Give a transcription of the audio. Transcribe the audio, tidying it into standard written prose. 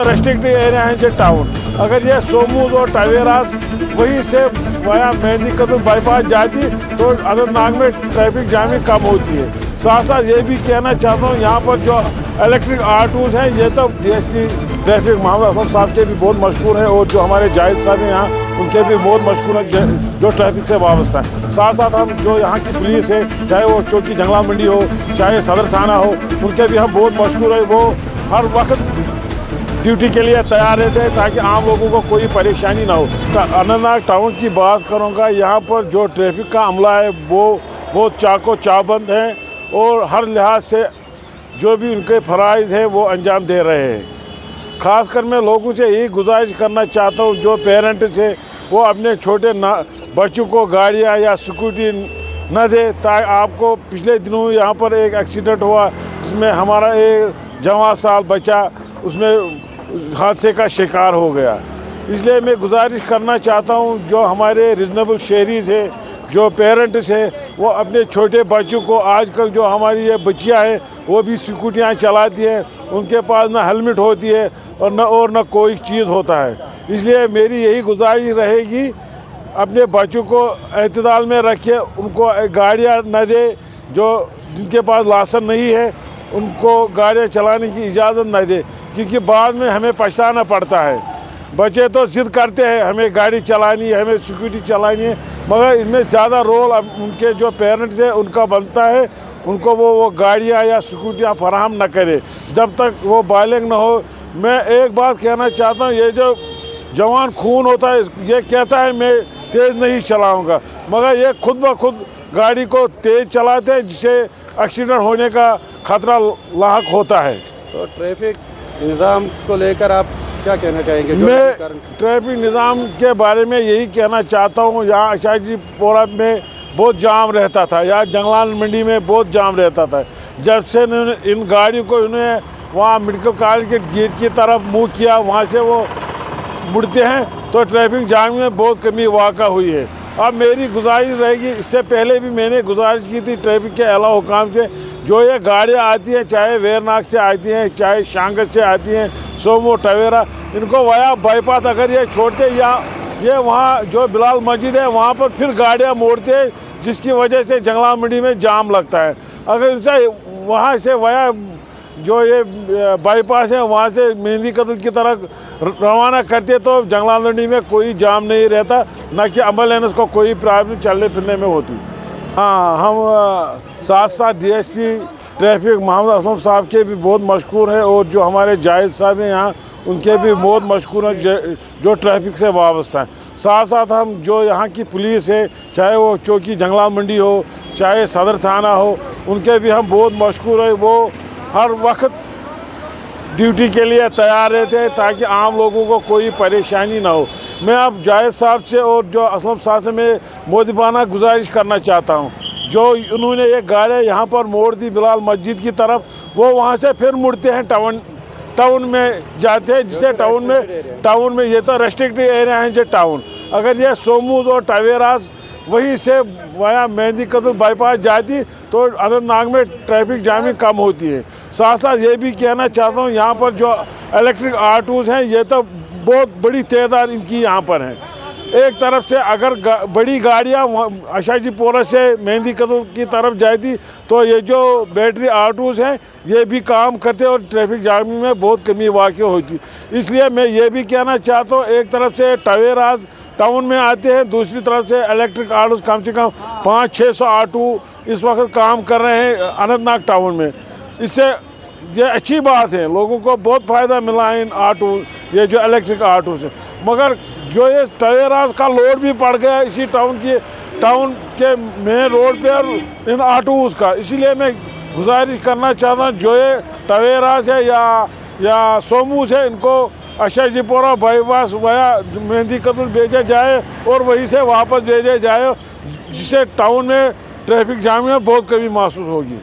Restricted area है जो town, अगर ये सोमूज और टवेरास वहीं से वया मेहंदी कदम बाईपास जाती तो अनंतनाग में ट्रैफिक जामिंग कम होती है। साथ साथ ये भी कहना चाहता हूँ यहाँ पर जो इलेक्ट्रिक ऑटोज़ हैं ये तो डीएसपी ट्रैफिक मोहम्मद असलम साहब के भी बहुत मशहूर हैं और जो हमारे जाहिद साहब हैं यहाँ उनके भी बहुत मशहूर हैं जो ट्रैफिक से वाबस्ता है। साथ साथ हम जो यहाँ की पुलिस है, चाहे वो चौकी जंगला मंडी हो चाहे सदर थाना हो, उनके भी हम बहुत मशहूर है। वो हर वक्त ड्यूटी के लिए तैयार रहते हैं ताकि आम लोगों को कोई परेशानी ना हो। अनंतनाग टाउन की बात करूँगा, यहाँ पर जो ट्रैफिक का अमला है वो बहुत चाको चाबंद है और हर लिहाज से जो भी उनके फ़राइज़ है वो अंजाम दे रहे हैं। ख़ासकर मैं लोगों से यही गुजारिश करना चाहता हूँ जो पेरेंट्स है वो अपने छोटे बच्चों को गाड़ियाँ या स्कूटी न दे। ताकि आपको पिछले दिनों यहाँ पर एक एक्सीडेंट हुआ जिसमें हमारा एक जवान साल बच्चा उसमें हादसे का शिकार हो गया। इसलिए मैं गुजारिश करना चाहता हूँ जो हमारे रीज़नेबल शहरीज़ है, जो पेरेंट्स है, वो अपने छोटे बच्चों को, आजकल जो हमारी ये बच्चियाँ हैं वो भी स्कूटियाँ चलाती हैं, उनके पास ना हेलमेट होती है और न कोई चीज़ होता है। इसलिए मेरी यही गुजारिश रहेगी अपने बच्चों को एतदाल में रखे, उनको गाड़ियाँ न दे, जो जिनके पास लाइसेंस नहीं है उनको गाड़ियाँ चलाने की इजाज़त न दे, क्योंकि बाद में हमें पछताना पड़ता है। बच्चे तो ज़िद करते हैं हमें गाड़ी चलानी है, हमें स्कूटी चलानी है, मगर इसमें ज़्यादा रोल उनके जो पेरेंट्स हैं उनका बनता है। उनको वो गाड़ियाँ या स्कूटियाँ फराहम न करे जब तक वो बालिग न हो। मैं एक बात कहना चाहता हूँ, ये जो जवान खून होता है ये कहता है मैं तेज़ नहीं चलाऊँगा, मगर ये खुद ब खुद गाड़ी को तेज़ चलाते हैं जिससे एक्सीडेंट होने का खतरा लाहक होता है। तो ट्रैफिक निज़ाम को लेकर आप क्या कहना चाहेंगे? मैं ट्रैफिक निज़ाम के बारे में यही कहना चाहता हूँ, यहाँ आशाजीपुरा में बहुत जाम रहता था, यहाँ जंगलान मंडी में बहुत जाम रहता था। जब से इन गाड़ियों को इन्होंने वहाँ मेडिकल कॉलेज के गेट की तरफ मूव किया, वहाँ से वो मुड़ते हैं तो ट्रैफिक जाम में बहुत कमी वाक़ा हुई है। अब मेरी गुजारिश रहेगी, इससे पहले भी मैंने गुजारिश की थी ट्रैफिक के आला हुकाम से, जो ये गाड़ियाँ आती हैं चाहे वेरनाग से आती हैं चाहे शांगत से आती हैं, सोमो टवेरा, इनको वया बाईपास अगर ये छोड़ते या ये वहाँ जो बिलाल मस्जिद है वहाँ पर फिर गाड़ियाँ मोड़ते हैं, जिसकी वजह से जंगला मंडी में जाम लगता है। अगर इसे वहाँ से वया जो ये बाईपास है वहाँ से मेहंदी कदल की तरफ रवाना करते तो जंगला मंडी में कोई जाम नहीं रहता, न कि एम्बुलेंस को कोई प्रॉब्लम चलने फिरने में होती। हाँ, हम साथ साथ डीएसपी ट्रैफिक मोहम्मद असलम साहब के भी बहुत मशहूर हैं और जो हमारे जाहिद साहब हैं यहाँ उनके भी बहुत मशहूर हैं जो ट्रैफिक से वाबस्ता हैं। साथ साथ हम जो यहाँ की पुलिस है, चाहे वो चौकी जंगला मंडी हो चाहे सदर थाना हो, उनके भी हम बहुत मशहूर हैं। वो हर वक्त ड्यूटी के लिए तैयार रहते हैं ताकि आम लोगों को कोई परेशानी ना हो। मैं अब जाहिद साहब से और जो असलम साहब से मैं मोदिबाना गुजारिश करना चाहता हूँ, जो उन्होंने ये गाड़ियाँ यहाँ पर मोड़ दी बिलाल मस्जिद की तरफ, वो वहाँ से फिर मुड़ते हैं टाउन में जाते हैं, जिससे टाउन में ये तो रेस्ट्रिक्टेड एरिया है जो टाउन, अगर ये सोमूज और टवेरास वहीं से वया मेहंदी कदम बाईपास जाती तो अनंतनाग में ट्रैफिक जामिंग कम होती है। साथ साथ ये भी कहना चाहता हूँ यहाँ पर जो इलेक्ट्रिक ऑटोज़ हैं ये तो बहुत बड़ी तादाद इनकी यहाँ पर है। एक तरफ से अगर बड़ी गाड़ियाँ आशाजीपुरा से मेहंदी कदम की तरफ जाती तो ये जो बैटरी ऑटोज़ हैं ये भी काम करते और ट्रैफिक जामिंग में बहुत कमी वाक़ होती। इसलिए मैं ये भी कहना चाहता हूँ, एक तरफ से टवेरास टाउन में आते हैं, दूसरी तरफ से इलेक्ट्रिक ऑटोज़ कम से कम 500-600 ऑटो इस वक्त काम कर रहे हैं अनंतनाग टाउन में। इससे ये अच्छी बात है, लोगों को बहुत फ़ायदा मिला है इन ऑटो, ये जो इलेक्ट्रिक ऑटो से। मगर जो ये टवेरास का लोड भी पड़ गया इसी टाउन के मेन रोड पर इन ऑटोज़ का, इसीलिए मैं गुजारिश करना चाहता हूँ जो ये टवेरास है या सोमूस है, इनको आशाजीपुरा बाईपास वया मेहंदी कदल भेजा जाए और वहीं से वापस भेजा जाए, जिससे टाउन में ट्रैफिक जाम में बहुत कमी महसूस होगी।